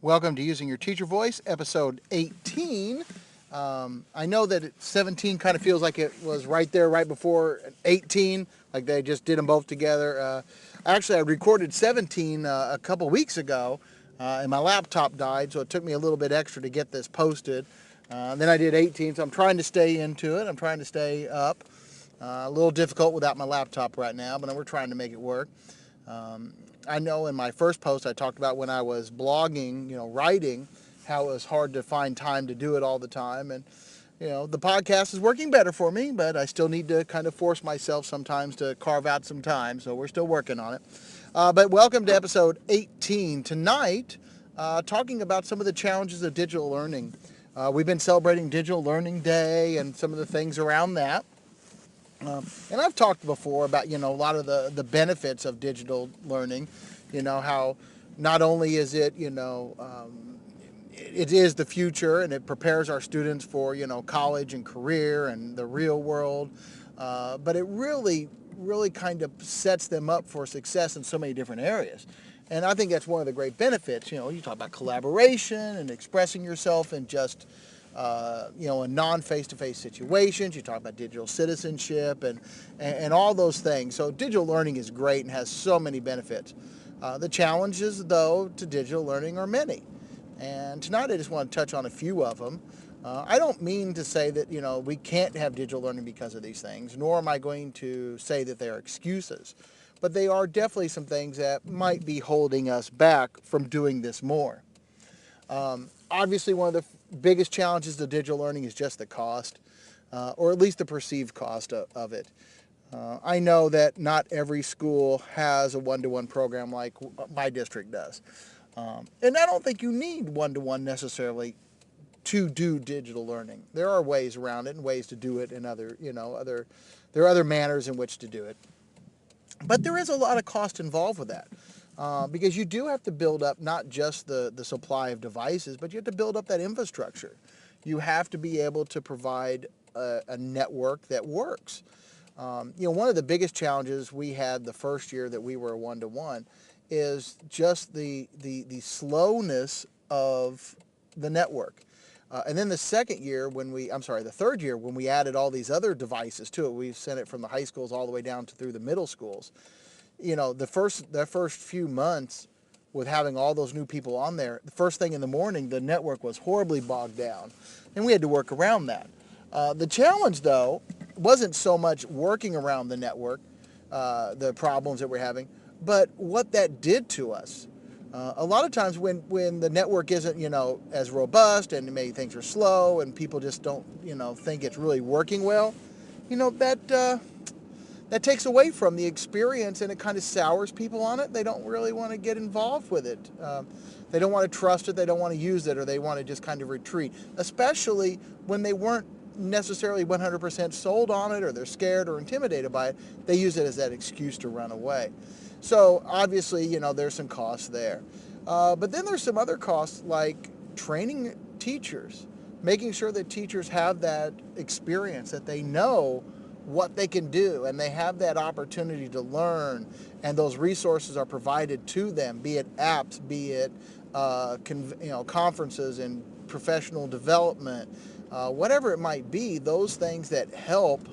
Welcome to Using Your Teacher Voice, episode 18. I know that 17 kind of feels like it was right there, right before 18, like they just did them both together. Actually, I recorded 17 a couple weeks ago, and my laptop died, so it took me a little bit extra to get this posted. Then I did 18, so I'm trying to stay into it. I'm trying to stay up. A little difficult without my laptop right now, but we're trying to make it work. I know in my first post I talked about when I was blogging, writing, how it was hard to find time to do it all the time. And, the podcast is working better for me, but I still need to kind of force myself sometimes to carve out some time. So we're still working on it. But welcome to episode 18. Tonight, talking about some of the challenges of digital learning. We've been celebrating Digital Learning Day and some of the things around that. And I've talked before about, a lot of the benefits of digital learning, how not only is it, it is the future and it prepares our students for, college and career and the real world, but it really kind of sets them up for success in so many different areas. And I think that's one of the great benefits. You talk about collaboration and expressing yourself in just in non-face-to-face situations. You talk about digital citizenship and all those things. So digital learning is great and has so many benefits. The challenges, though, to digital learning are many. And tonight I just want to touch on a few of them. I don't mean to say that, we can't have digital learning because of these things, nor am I going to say that they are excuses. But they are definitely some things that might be holding us back from doing this more. Obviously, one of the biggest challenges to digital learning is just the cost, or at least the perceived cost of it. I know that not every school has a one-to-one program like my district does. And I don't think you need one-to-one necessarily to do digital learning. There are ways around it and ways to do it in there are other manners in which to do it. But there is a lot of cost involved with that. Because you do have to build up not just the supply of devices, but you have to build up that infrastructure. You have to be able to provide a network that works. One of the biggest challenges we had the first year that we were one-to-one is just the slowness of the network. And then the third year when we added all these other devices to it, we sent it from the high schools all the way down through the middle schools. The first few months with having all those new people on there, the first thing in the morning, the network was horribly bogged down, and we had to work around that. The challenge, though, wasn't so much working around the network, the problems that we're having, but what that did to us. A lot of times when the network isn't, as robust and maybe things are slow and people just don't, think it's really working well, that takes away from the experience and it kind of sours people on it. They don't really want to get involved with it. They don't want to trust it. They don't want to use it, or they want to just kind of retreat, especially when they weren't necessarily 100% sold on it, or they're scared or intimidated by it. They use it as that excuse to run away. So obviously, there's some costs there. But then there's some other costs like training teachers, making sure that teachers have that experience, that they know what they can do and they have that opportunity to learn, and those resources are provided to them, be it apps, be it conferences and professional development, whatever it might be, those things that help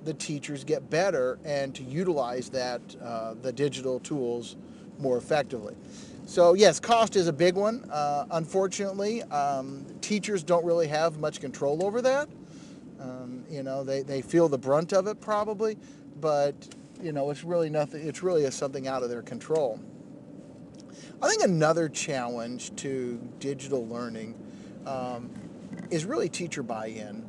the teachers get better and to utilize the digital tools more effectively. So yes, cost is a big one. Unfortunately, teachers don't really have much control over that. They feel the brunt of it probably, but it's really nothing. It's really something out of their control. I think another challenge to digital learning is really teacher buy-in,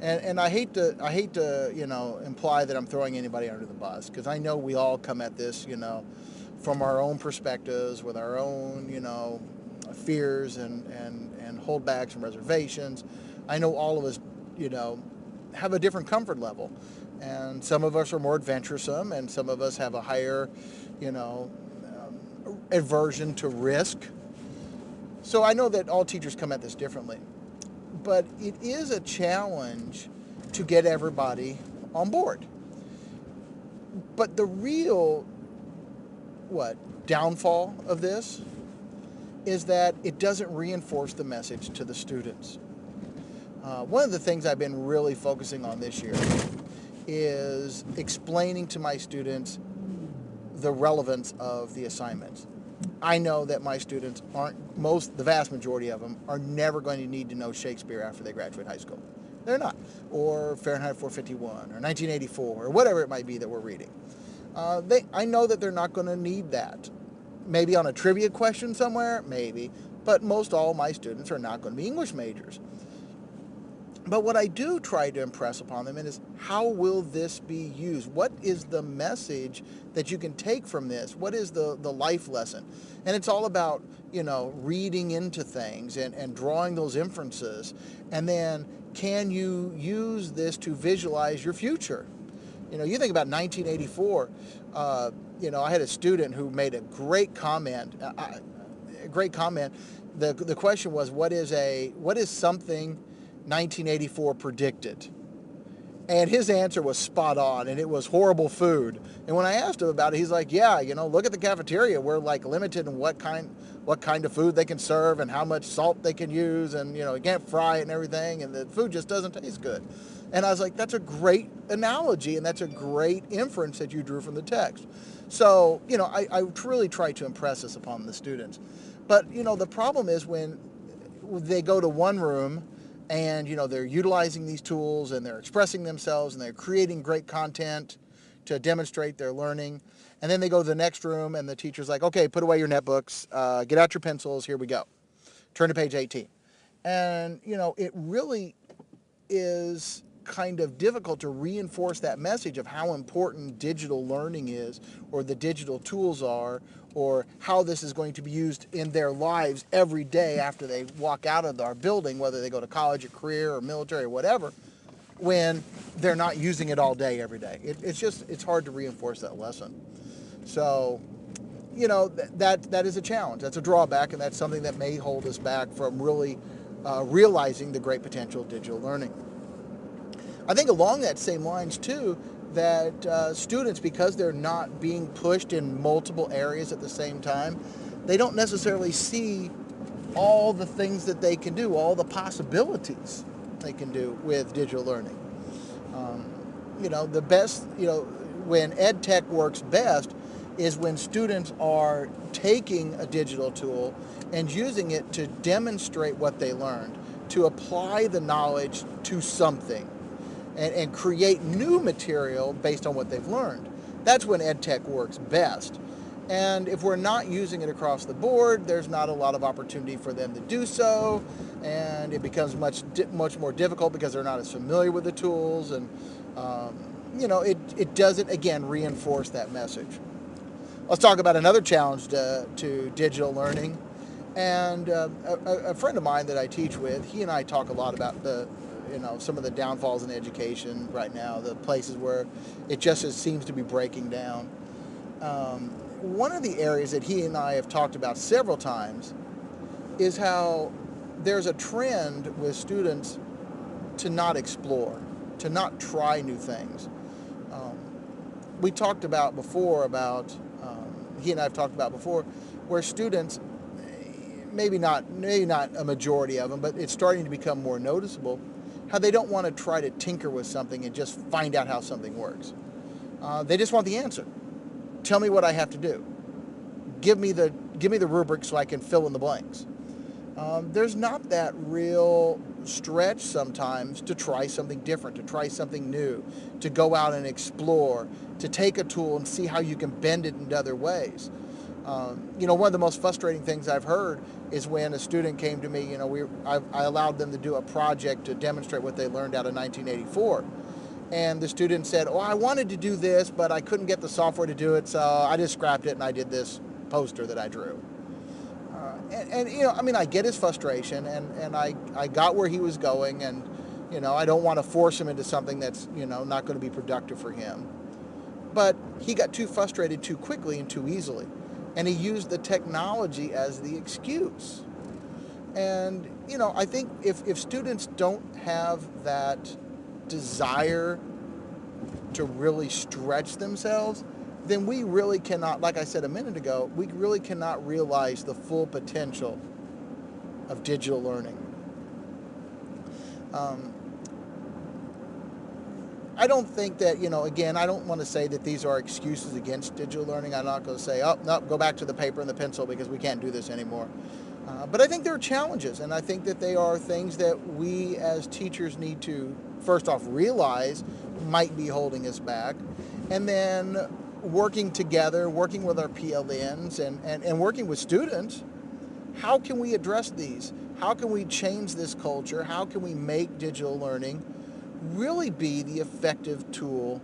and I hate to imply that I'm throwing anybody under the bus, because I know we all come at this from our own perspectives with our own fears and holdbacks and reservations. I know all of us have a different comfort level, and some of us are more adventuresome, and some of us have a higher aversion to risk. So I know that all teachers come at this differently, but it is a challenge to get everybody on board. But the real downfall of this is that it doesn't reinforce the message to the students. One of the things I've been really focusing on this year is explaining to my students the relevance of the assignments. I know that my students the vast majority of them are never going to need to know Shakespeare after they graduate high school. They're not. Or Fahrenheit 451 or 1984 or whatever it might be that we're reading. I know that they're not going to need that. Maybe on a trivia question somewhere, maybe, but most all my students are not going to be English majors. But what I do try to impress upon them is, how will this be used? What is the message that you can take from this? What is the life lesson? And it's all about, reading into things and drawing those inferences. And then, can you use this to visualize your future? You think about 1984. I had a student who made a great comment. The question was, what is something 1984 predicted? And his answer was spot on, and it was horrible food. And when I asked him about it, he's like, yeah, look at the cafeteria. We're like limited in what kind of food they can serve and how much salt they can use, and you can't fry it and everything, and the food just doesn't taste good. And I was like, that's a great analogy, and that's a great inference that you drew from the text. So, I really try to impress this upon the students. But, the problem is when they go to one room and, they're utilizing these tools and they're expressing themselves and they're creating great content to demonstrate their learning. And then they go to the next room and the teacher's like, okay, put away your netbooks, get out your pencils, here we go. Turn to page 18. And, it really is kind of difficult to reinforce that message of how important digital learning is, or the digital tools are, or how this is going to be used in their lives every day after they walk out of our building, whether they go to college or career or military or whatever, when they're not using it all day every day. It's hard to reinforce that lesson. So, that is a challenge. That's a drawback, and that's something that may hold us back from really realizing the great potential of digital learning. I think along that same lines too, that students, because they're not being pushed in multiple areas at the same time, they don't necessarily see all the things that they can do, all the possibilities they can do with digital learning. The best, when ed tech works best is when students are taking a digital tool and using it to demonstrate what they learned, to apply the knowledge to something, and create new material based on what they've learned. That's when ed tech works best. And if we're not using it across the board, there's not a lot of opportunity for them to do so, and it becomes much more difficult because they're not as familiar with the tools, and it doesn't, again, reinforce that message. Let's talk about another challenge to digital learning. And a friend of mine that I teach with, he and I talk a lot about some of the downfalls in education right now, the places where it just seems to be breaking down. One of the areas that he and I have talked about several times is how there's a trend with students to not explore, to not try new things. We talked about before he and I have talked about before, where students, maybe not a majority of them, but it's starting to become more noticeable, how they don't want to try to tinker with something and just find out how something works. They just want the answer. Tell me what I have to do. Give me the rubric so I can fill in the blanks. There's not that real stretch sometimes to try something different, to try something new, to go out and explore, to take a tool and see how you can bend it in other ways. One of the most frustrating things I've heard is when a student came to me. I allowed them to do a project to demonstrate what they learned out of 1984. And the student said, oh, I wanted to do this, but I couldn't get the software to do it, so I just scrapped it and I did this poster that I drew. I get his frustration, and I got where he was going, and, I don't want to force him into something that's, not going to be productive for him. But he got too frustrated too quickly and too easily. And he used the technology as the excuse. And, I think if students don't have that desire to really stretch themselves, then we really cannot, like I said a minute ago, we really cannot realize the full potential of digital learning. Um, I don't think that, again, I don't want to say that these are excuses against digital learning. I'm not going to say, oh, no, go back to the paper and the pencil because we can't do this anymore. But I think there are challenges, and I think that they are things that we as teachers need to, first off, realize might be holding us back, and then working together, working with our PLNs and working with students, how can we address these? How can we change this culture? How can we make digital learning really be the effective tool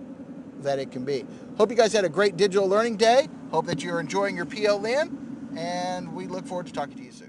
that it can be? Hope you guys had a great digital learning day. Hope that you're enjoying your PLN, and we look forward to talking to you soon.